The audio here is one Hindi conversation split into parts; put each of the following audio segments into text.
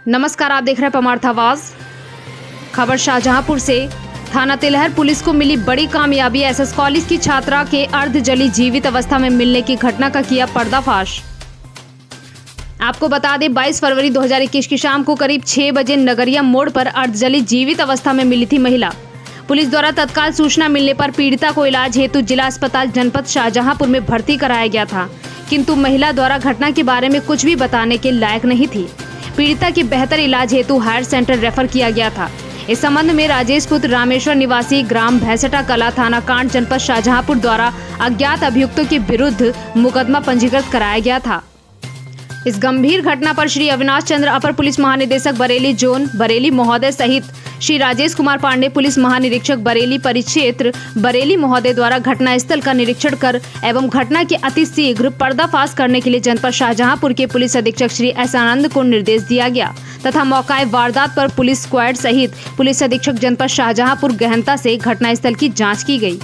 नमस्कार, आप देख रहे हैं परमार्थ आवाज। खबर शाहजहांपुर से। थाना तिलहर पुलिस को मिली बड़ी कामयाबी। एसएस कॉलेज की छात्रा के अर्ध जली जीवित अवस्था में मिलने की घटना का किया पर्दाफाश। आपको बता दें, 22 फरवरी 2021 की शाम को करीब 6 बजे नगरिया मोड़ पर अर्ध जली जीवित अवस्था में मिली थी महिला। पुलिस द्वारा तत्काल सूचना मिलने पर पीड़िता को इलाज हेतु जिला अस्पताल जनपद शाहजहांपुर में भर्ती कराया गया था, किंतु महिला द्वारा घटना के बारे में कुछ भी बताने के लायक नहीं थी। पीड़िता के बेहतर इलाज हेतु हायर सेंटर रेफर किया गया था। इस संबंध में राजेश पुत्र रामेश्वर निवासी ग्राम भैंसटा कला थाना कांड जनपद शाहजहांपुर द्वारा अज्ञात अभियुक्तों के विरुद्ध मुकदमा पंजीकृत कराया गया था। इस गंभीर घटना पर श्री अविनाश चंद्र अपर पुलिस महानिदेशक बरेली जोन बरेली महोदय सहित श्री राजेश कुमार पांडे पुलिस महानिरीक्षक बरेली परिक्षेत्र बरेली महोदय द्वारा घटनास्थल का निरीक्षण कर एवं घटना के अति शीघ्र पर्दाफाश करने के लिए जनपद शाहजहांपुर के पुलिस अधीक्षक श्री एस आनंद को निर्देश दिया गया तथा मौकाए वारदात पर पुलिस स्क्वाड सहित पुलिस अधीक्षक जनपद शाहजहांपुर गहनता से घटनास्थल की जाँच की गयी।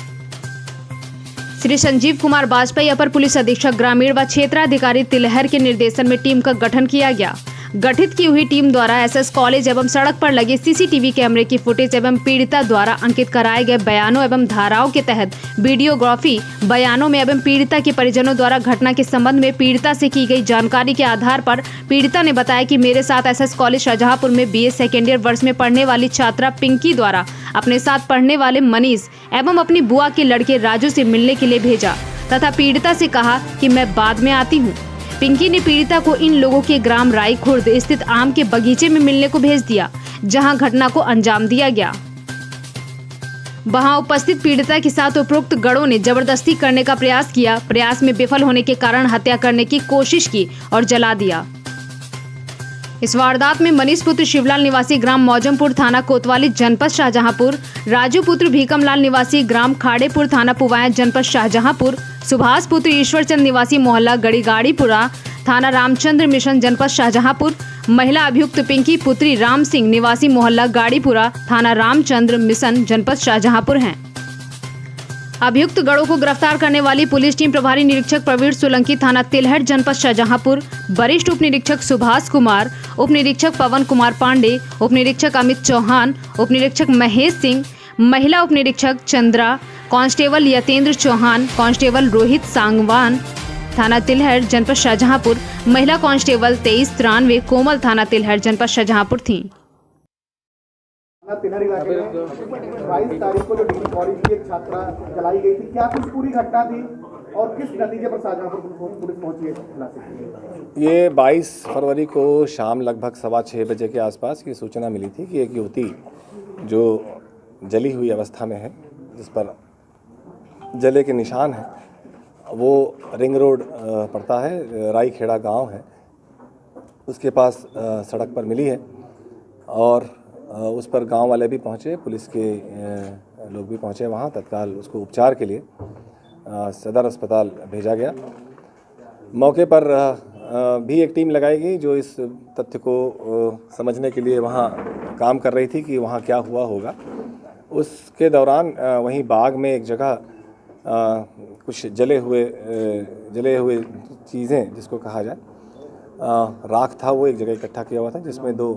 श्री संजीव कुमार वाजपेयी अपर पुलिस अधीक्षक ग्रामीण व क्षेत्राधिकारी तिलहर के निर्देशन में टीम का गठन किया गया। गठित की हुई टीम द्वारा एसएस कॉलेज एवं सड़क पर लगे सीसीटीवी कैमरे की फुटेज एवं पीड़िता द्वारा अंकित कराए गए बयानों एवं धाराओं के तहत वीडियोग्राफी बयानों में एवं पीड़िता के परिजनों द्वारा घटना के संबंध में पीड़िता से की गई जानकारी के आधार पर पीड़िता ने बताया कि मेरे साथ एसएस कॉलेज शाहजहांपुर में बीए सेकेंड ईयर वर्ष में पढ़ने वाली छात्रा पिंकी द्वारा अपने साथ पढ़ने वाले मनीष एवं अपनी बुआ के लड़के राजू से मिलने के लिए भेजा तथा पीड़िता से कहा कि मैं बाद में आती हूँ। पिंकी ने पीड़िता को इन लोगों के ग्राम राई खुर्द स्थित आम के बगीचे में मिलने को भेज दिया, जहां घटना को अंजाम दिया गया। वहां उपस्थित पीड़िता के साथ उपरोक्त गणों ने जबरदस्ती करने का प्रयास किया। प्रयास में विफल होने के कारण हत्या करने की कोशिश की और जला दिया। इस वारदात में मनीष पुत्र शिवलाल निवासी ग्राम मौजमपुर थाना कोतवाली जनपद शाहजहांपुर, राजू पुत्र भीकमलाल निवासी ग्राम खाड़ेपुर थाना पुवाया जनपद शाहजहांपुर, सुभाष पुत्र ईश्वरचंद निवासी मोहल्ला गड़ीगाड़ीपुरा थाना रामचंद्र मिशन जनपद शाहजहांपुर, महिला अभियुक्त पिंकी पुत्री राम सिंह निवासी मोहल्ला गाड़ीपुरा थाना रामचंद्र मिशन जनपद शाहजहांपुर हैं। अभियुक्त गणों को गिरफ्तार करने वाली पुलिस टीम प्रभारी निरीक्षक प्रवीण सोलंकी थाना तिलहट जनपद शाहजहांपुर, वरिष्ठ उप निरीक्षक सुभाष कुमार, उप निरीक्षक पवन कुमार पांडे, उप निरीक्षक अमित चौहान, उप निरीक्षक महेश सिंह, महिला उप निरीक्षक चंद्रा, कांस्टेबल यतेंद्र चौहान, कांस्टेबल रोहित सांगवान थाना तिलहट जनपद शाहजहांपुर, महिला कांस्टेबल 2393 कोमल थाना तिलहट जनपद शाहजहांपुर थी। तिलहर इलाके में 22 तारीख को जो डिग्री कॉलेज की एक छात्रा जलाई गई थी, क्या कुछ पूरी घटना थी और किस नतीजे पर शाहजहांपुर पुलिस पहुंची है? ये 22 फरवरी को शाम लगभग 6:15 बजे के आसपास की सूचना मिली थी कि एक युवती जो जली हुई अवस्था में है, जिस पर जले के निशान हैं, वो रिंग रोड पड़ता है, राई खेड़ा गाँव है, उसके पास सड़क पर मिली है और उस पर गांव वाले भी पहुंचे, पुलिस के लोग भी पहुंचे वहां। तत्काल उसको उपचार के लिए सदर अस्पताल भेजा गया। मौके पर भी एक टीम लगाई गई जो इस तथ्य को समझने के लिए वहां काम कर रही थी कि वहां क्या हुआ होगा। उसके दौरान वहीं बाग में एक जगह कुछ जले हुए चीज़ें, जिसको कहा जाए राख था, वो एक जगह इकट्ठा किया हुआ था, जिसमें 2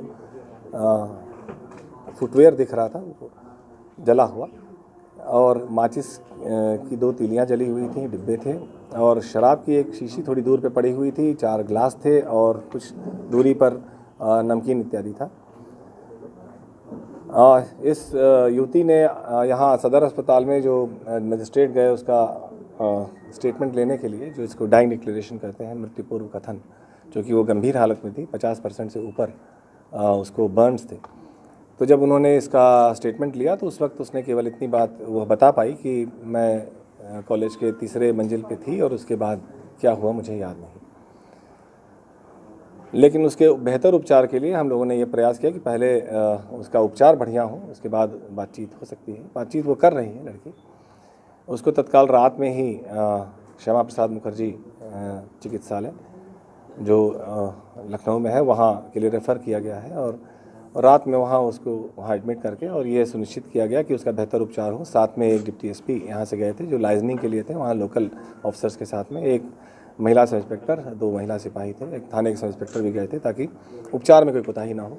फुटवेयर दिख रहा था जला हुआ और माचिस की 2 तीलियां जली हुई थी, डिब्बे थे और शराब की एक शीशी थोड़ी दूर पे पड़ी हुई थी, 4 ग्लास थे और कुछ दूरी पर नमकीन इत्यादि था। इस युवती ने यहाँ सदर अस्पताल में जो मजिस्ट्रेट गए उसका स्टेटमेंट लेने के लिए, जो इसको डाइंग डिक्लेरेशन कहते हैं, मृत्यु पूर्व कथन, जो कि वो गंभीर हालत में थी, 50% से ऊपर उसको बर्न्स थे। तो जब उन्होंने इसका स्टेटमेंट लिया तो उस वक्त उसने केवल इतनी बात वो बता पाई कि मैं कॉलेज के 3रे मंजिल पे थी और उसके बाद क्या हुआ मुझे याद नहीं। लेकिन उसके बेहतर उपचार के लिए हम लोगों ने ये प्रयास किया कि पहले उसका उपचार बढ़िया हो, उसके बाद बातचीत हो सकती है। बातचीत वो कर रही है लड़की। उसको तत्काल रात में ही श्यामा प्रसाद मुखर्जी चिकित्सालय जो लखनऊ में है वहाँ के लिए रेफ़र किया गया है और रात में उसको वहाँ एडमिट करके और ये सुनिश्चित किया गया कि उसका बेहतर उपचार हो। साथ में एक डिप्टी एसपी यहाँ से गए थे जो लाइजनिंग के लिए थे, वहाँ लोकल ऑफिसर्स के साथ में एक महिला सब इंस्पेक्टर, 2 महिला सिपाही थे, एक थाने के सब इंस्पेक्टर भी गए थे ताकि उपचार में कोई कोताही ना हो।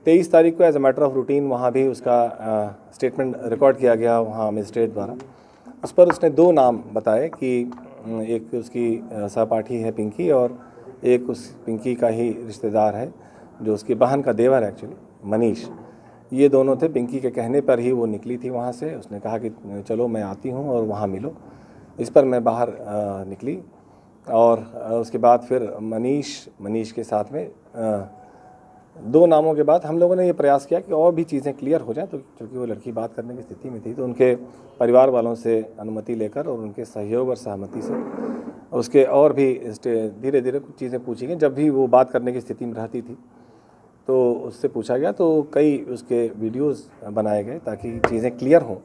23 तारीख को as a matter of routine वहाँ भी उसका स्टेटमेंट रिकॉर्ड किया गया वहाँ मजिस्ट्रेट द्वारा। उस पर उसने 2 नाम बताए कि एक उसकी सहपाठी है पिंकी और एक उस पिंकी का ही रिश्तेदार है जो उसकी बहन का देवर है एक्चुअली, मनीष। ये दोनों थे। पिंकी के कहने पर ही वो निकली थी वहाँ से। उसने कहा कि चलो मैं आती हूँ और वहाँ मिलो। इस पर मैं बाहर निकली और उसके बाद फिर मनीष के साथ में 2 नामों के बाद हम लोगों ने ये प्रयास किया कि और भी चीज़ें क्लियर हो जाए। तो क्योंकि वो लड़की बात करने की स्थिति में थी तो उनके परिवार वालों से अनुमति लेकर और उनके सहयोग और सहमति से उसके और भी धीरे धीरे कुछ चीज़ें पूछी गई। जब भी वो बात करने की स्थिति में रहती थी तो उससे पूछा गया, तो कई उसके वीडियोस बनाए गए ताकि चीज़ें क्लियर हों।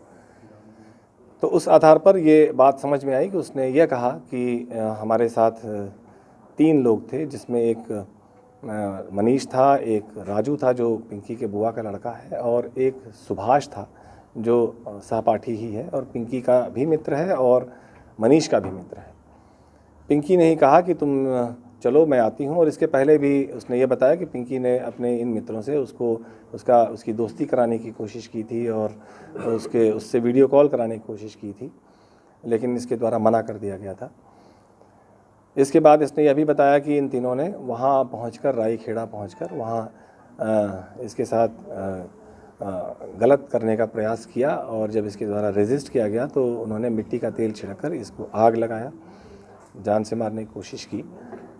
तो उस आधार पर ये बात समझ में आई कि उसने यह कहा कि हमारे साथ 3 लोग थे, जिसमें एक मनीष था, एक राजू था जो पिंकी के बुआ का लड़का है और एक सुभाष था जो सहपाठी ही है और पिंकी का भी मित्र है और मनीष का भी मित्र है। पिंकी ने ही कहा कि तुम चलो मैं आती हूँ, और इसके पहले भी उसने ये बताया कि पिंकी ने अपने इन मित्रों से उसकी दोस्ती कराने की कोशिश की थी और उससे वीडियो कॉल कराने की कोशिश की थी, लेकिन इसके द्वारा मना कर दिया गया था। इसके बाद इसने यह भी बताया कि इन तीनों ने वहाँ पहुंचकर, राईखेड़ा पहुंचकर वहाँ इसके साथ गलत करने का प्रयास किया और जब इसके द्वारा रेजिस्ट किया गया तो उन्होंने मिट्टी का तेल छिड़ककर इसको आग लगाया, जान से मारने की कोशिश की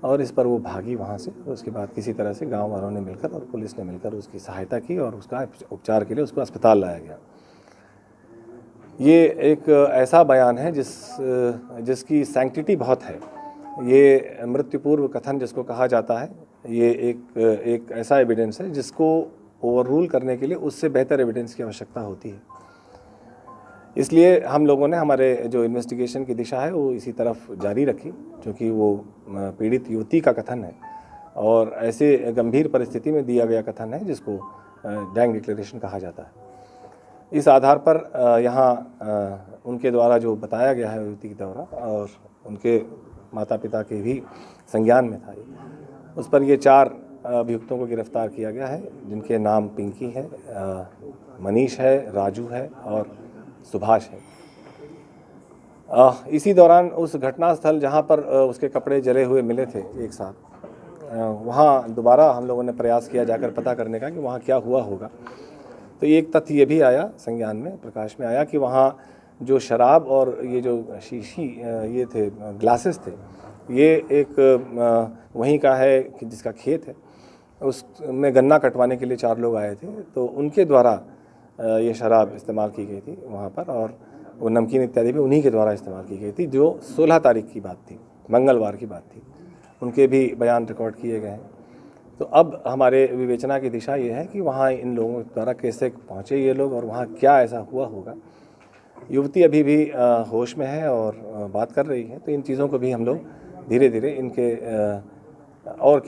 और इस पर वो भागी वहाँ से। उसके बाद किसी तरह से गांव वालों ने मिलकर और पुलिस ने मिलकर उसकी सहायता की और उसका उपचार के लिए उसको अस्पताल लाया गया। ये एक ऐसा बयान है जिसकी सैंक्टिटी बहुत है। ये मृत्यु पूर्व कथन जिसको कहा जाता है, ये एक ऐसा एविडेंस है जिसको ओवररूल करने के लिए उससे बेहतर एविडेंस की आवश्यकता होती है। इसलिए हम लोगों ने हमारे जो इन्वेस्टिगेशन की दिशा है वो इसी तरफ जारी रखी, क्योंकि वो पीड़ित युवती का कथन है और ऐसे गंभीर परिस्थिति में दिया गया कथन है जिसको गैंग डिक्लेरेशन कहा जाता है। इस आधार पर यहाँ उनके द्वारा जो बताया गया है युवती के द्वारा और उनके माता पिता के भी संज्ञान में था, उस पर ये 4 अभियुक्तों को गिरफ्तार किया गया है, जिनके नाम पिंकी है, मनीष है, राजू है और सुभाष है। इसी दौरान उस घटनास्थल जहाँ पर उसके कपड़े जले हुए मिले थे एक साथ, वहाँ दोबारा हम लोगों ने प्रयास किया जाकर पता करने का कि वहाँ क्या हुआ होगा। तो एक तथ्य ये भी आया संज्ञान में, प्रकाश में आया कि वहाँ जो शराब और ये जो शीशी ये थे, ग्लासेस थे, ये एक वहीं का है कि जिसका खेत है, उसमें गन्ना कटवाने के लिए 4 लोग आए थे, तो उनके द्वारा ये शराब इस्तेमाल की गई थी वहाँ पर, और वो नमकीन इत्यादि भी उन्हीं के द्वारा इस्तेमाल की गई थी। जो 16 तारीख की बात थी, मंगलवार की बात थी, उनके भी बयान रिकॉर्ड किए गए हैं। तो अब हमारे विवेचना की दिशा ये है कि वहाँ इन लोगों द्वारा कैसे पहुँचे ये लोग और वहाँ क्या ऐसा हुआ होगा। युवती अभी भी होश में है और बात कर रही है, तो इन चीज़ों को भी हम लोग धीरे धीरे इनके और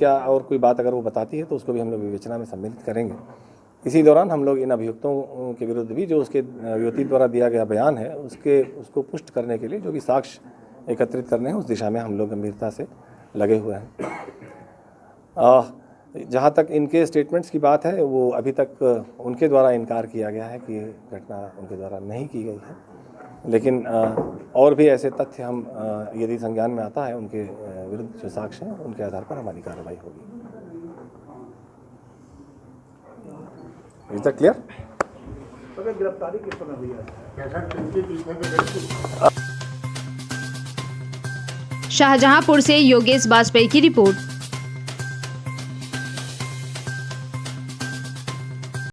कोई बात अगर वो बताती है तो उसको भी हम लोग विवेचना में सम्मिलित करेंगे। इसी दौरान हम लोग इन अभियुक्तों के विरुद्ध भी जो उसके युवती द्वारा दिया गया बयान है उसको पुष्ट करने के लिए जो भी साक्ष्य एकत्रित करने हैं उस दिशा में हम लोग गंभीरता से लगे हुए हैं। जहाँ तक इनके स्टेटमेंट्स की बात है, वो अभी तक उनके द्वारा इनकार किया गया है कि घटना उनके द्वारा नहीं की गई है, लेकिन और भी ऐसे तथ्य हम यदि संज्ञान में आता है उनके विरुद्ध जो साक्ष्य हैं उनके आधार पर हमारी कार्रवाई होगी। Is that clear? गिरफ्तारी किस समय हुई है? शाहजहांपुर से योगेश बाजपेयी की रिपोर्ट।